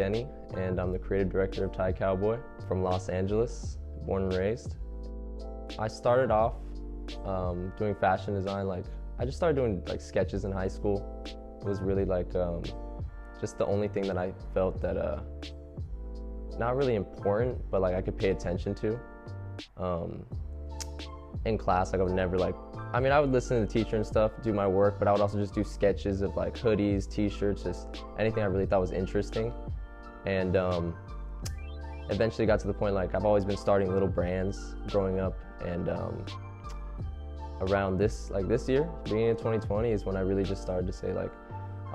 Denney, and I'm the creative director of Thai Cowboy from Los Angeles, born and raised. I started off doing fashion design. I just started doing sketches in high school. It was really just the only thing that I felt that not really important, but I could pay attention to. In class, I would never I would listen to the teacher and stuff, do my work, but I would also just do sketches of hoodies, t-shirts, just anything I really thought was interesting. And eventually got to the point I've always been starting little brands growing up, and around this year, beginning of 2020, is when I really just started to say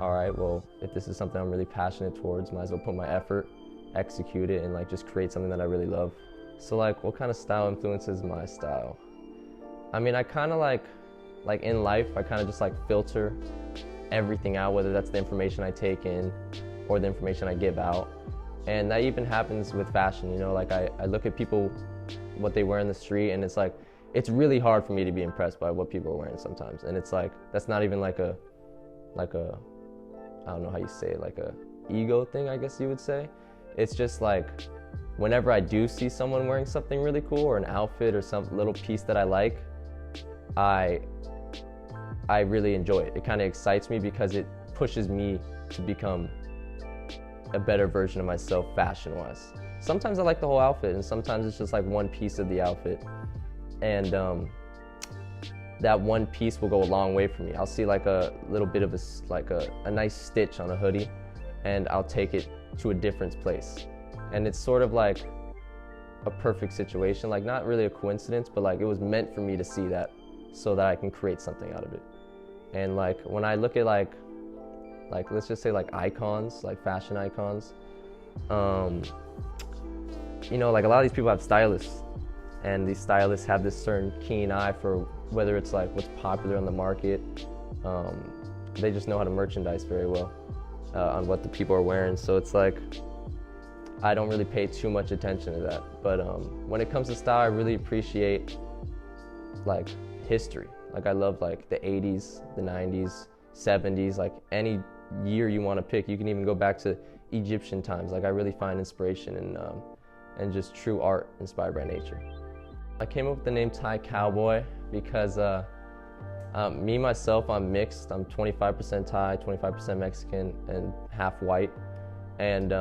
all right, well, if this is something I'm really passionate towards, might as well put my effort, execute it, and just create something that I really love. So what kind of style influences my style? I kind of in life, I kind of just filter everything out, whether that's the information I take in or the information I give out. And that even happens with fashion, I look at people, what they wear in the street, and it's really hard for me to be impressed by what people are wearing sometimes. And it's that's not even a I don't know how you say it, a ego thing, I guess you would say. It's just whenever I do see someone wearing something really cool, or an outfit or some little piece that I like, I really enjoy it. It kind of excites me because it pushes me to become a better version of myself fashion-wise. Sometimes I like the whole outfit, and sometimes it's just one piece of the outfit. And that one piece will go a long way for me. I'll see a little bit of a nice stitch on a hoodie, and I'll take it to a different place. And it's sort of a perfect situation, not really a coincidence, but it was meant for me to see that so that I can create something out of it. And when I look at let's just say icons, fashion icons, a lot of these people have stylists, and these stylists have this certain keen eye for whether it's what's popular on the market. They just know how to merchandise very well on what the people are wearing. So it's I don't really pay too much attention to that. But when it comes to style, I really appreciate history. I love the 80s, the 90s, 70s, any year you want to pick. You can even go back to Egyptian times. I really find inspiration in just true art inspired by nature. I came up with the name Thai Cowboy because me, myself, I'm mixed. I'm 25% Thai, 25% Mexican, and half white. And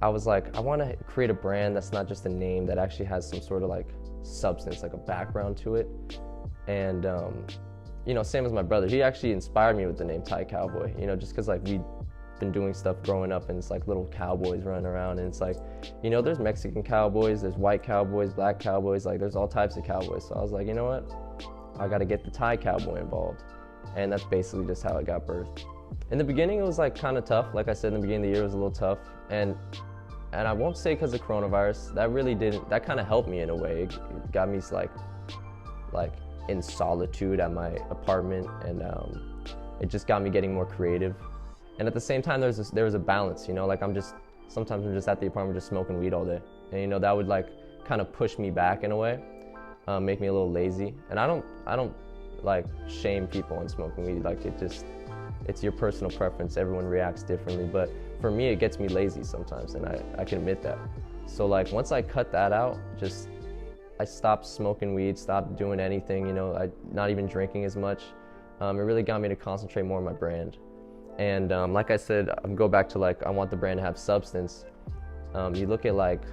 I was I want to create a brand that's not just a name, that actually has some sort of substance, a background to it. And same as my brother, he actually inspired me with the name Thai Cowboy, just because we'd been doing stuff growing up, and it's little cowboys running around, and it's there's Mexican cowboys, there's white cowboys, black cowboys, there's all types of cowboys. So I was you know what, I got to get the Thai Cowboy involved. And that's basically just how it got birthed. In the beginning, it was kind of tough. Like I said, in the beginning of the year, it was a little tough. And I won't say because of coronavirus, that really didn't, that kind of helped me in a way. It got me in solitude at my apartment, and it just got me getting more creative. And at the same time, there was a balance, sometimes I'm just at the apartment just smoking weed all day. And that would kind of push me back in a way, make me a little lazy. And I don't shame people on smoking weed. It's your personal preference. Everyone reacts differently. But for me, it gets me lazy sometimes, and I can admit that. So once I cut that out, I stopped smoking weed, stopped doing anything, not even drinking as much. It really got me to concentrate more on my brand. And like I said, I'm go back to I want the brand to have substance. You look at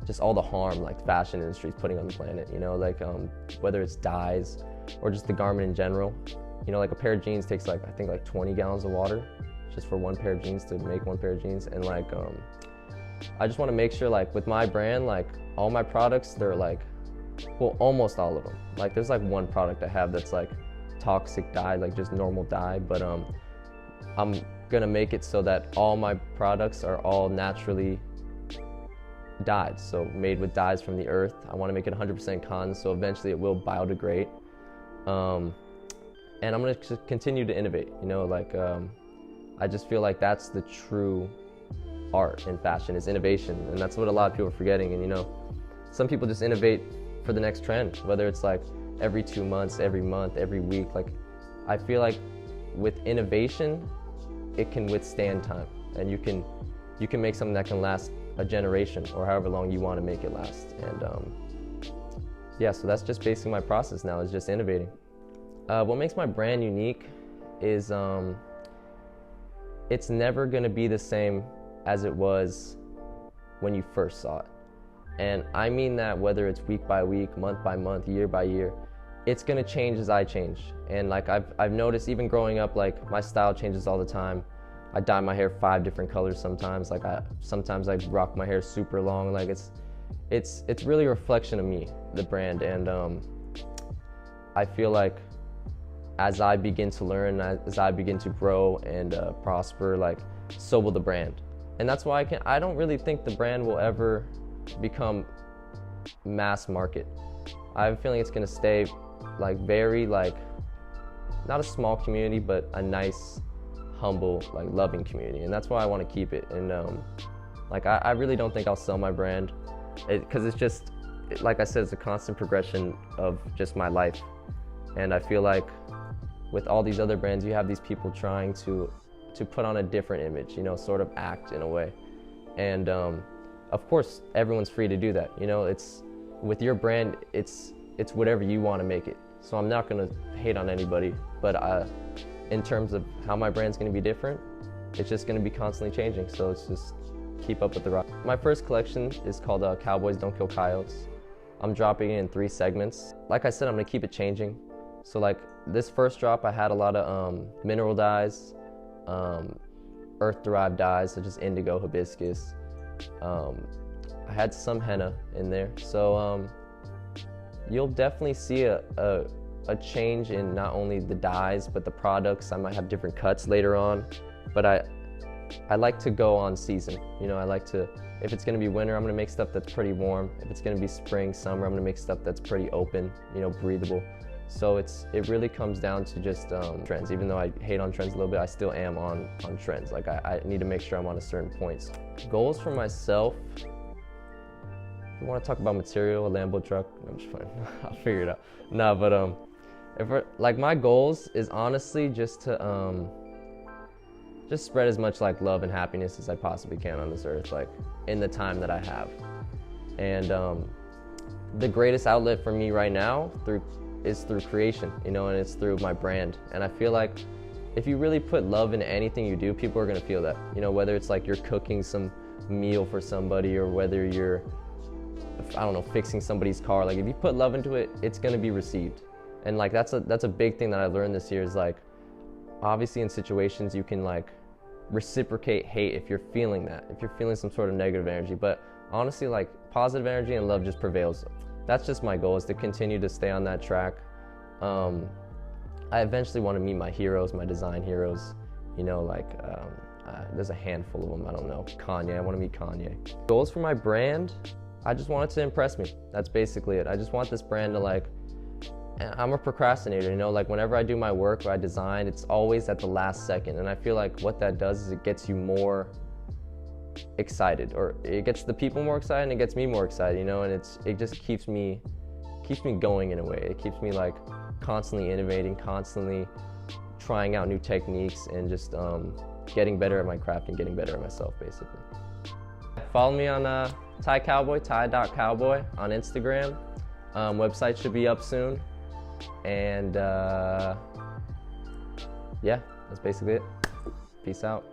just all the harm fashion industry is putting on the planet, whether it's dyes or just the garment in general. A pair of jeans takes I think 20 gallons of water just for one pair of jeans, to make one pair of jeans. And I just want to make sure with my brand, all my products, they're well, almost all of them. There's one product I have that's toxic dye, just normal dye, but I'm gonna make it so that all my products are all naturally dyed, so made with dyes from the earth. I want to make it 100% cotton, so eventually it will biodegrade. And I'm gonna continue to innovate. I just feel that's the true art in fashion, is innovation, and that's what a lot of people are forgetting. And some people just innovate for the next trend, whether it's every 2 months, every month, every week. I feel with innovation, it can withstand time. and you can make something that can last a generation or however long you want to make it last. And yeah, so that's just basically my process now, is just innovating. What makes my brand unique is it's never going to be the same as it was when you first saw it. And I mean that whether it's week by week, month by month, year by year, it's going to change as I change. And like I've noticed even growing up, like my style changes all the time. I dye my hair 5 different colors sometimes. Like sometimes I rock my hair super long. Like it's really a reflection of me, the brand. And I feel like as I begin to learn, as I begin to grow and prosper, like so will the brand. And that's why I don't really think the brand will ever become mass market. I have a feeling it's gonna stay like very like, not a small community, but a nice, humble, like loving community. And that's why I want to keep it. And like I really don't think I'll sell my brand, because it's just, like I said, it's a constant progression of just my life. And I feel like with all these other brands, you have these people trying to put on a different image, you know, sort of act in a way. And of course, everyone's free to do that. You know, it's with your brand, it's whatever you want to make it. So I'm not gonna hate on anybody, but in terms of how my brand's gonna be different, it's just gonna be constantly changing. So it's just keep up with the rock. My first collection is called Cowboys Don't Kill Coyotes. I'm dropping it in 3 segments. Like I said, I'm gonna keep it changing. So like this first drop, I had a lot of mineral dyes, earth-derived dyes such as indigo, hibiscus. I had some henna in there. So you'll definitely see a change in not only the dyes, but the products. I might have different cuts later on, but I like to go on season. You know, I like to, if it's gonna be winter, I'm gonna make stuff that's pretty warm. If it's gonna be spring, summer, I'm gonna make stuff that's pretty open, you know, breathable. So it really comes down to just trends. Even though I hate on trends a little bit, I still am on trends. Like I need to make sure I'm on a certain points. Goals for myself, if you want to talk about material, a Lambo truck, I'm just fine. I'll figure it out. Nah, but like my goals is honestly just to just spread as much like love and happiness as I possibly can on this earth, like in the time that I have. And the greatest outlet for me right now is through creation, you know, and it's through my brand. And I feel like if you really put love into anything you do, people are gonna feel that. You know, whether it's like you're cooking some meal for somebody, or whether you're, I don't know, fixing somebody's car. Like if you put love into it, it's gonna be received. And like that's a big thing that I learned this year, is like, obviously in situations you can like reciprocate hate if you're feeling that, if you're feeling some sort of negative energy. But honestly, like positive energy and love just prevails. That's just my goal, is to continue to stay on that track. I eventually want to meet my heroes, my design heroes. You know, like there's a handful of them. I don't know, Kanye. I want to meet Kanye. Goals for my brand, I just want it to impress me. That's basically it. I just want this brand to like, I'm a procrastinator, you know, like whenever I do my work or I design, it's always at the last second. And I feel like what that does is it gets you more excited, or it gets the people more excited, and it gets me more excited, you know. And it just keeps me going in a way. It keeps me like constantly innovating, constantly trying out new techniques, and just getting better at my craft and getting better at myself, basically. Follow me on Thai Cowboy, Thai.Cowboy on Instagram. Website should be up soon. And yeah, that's basically it. Peace out.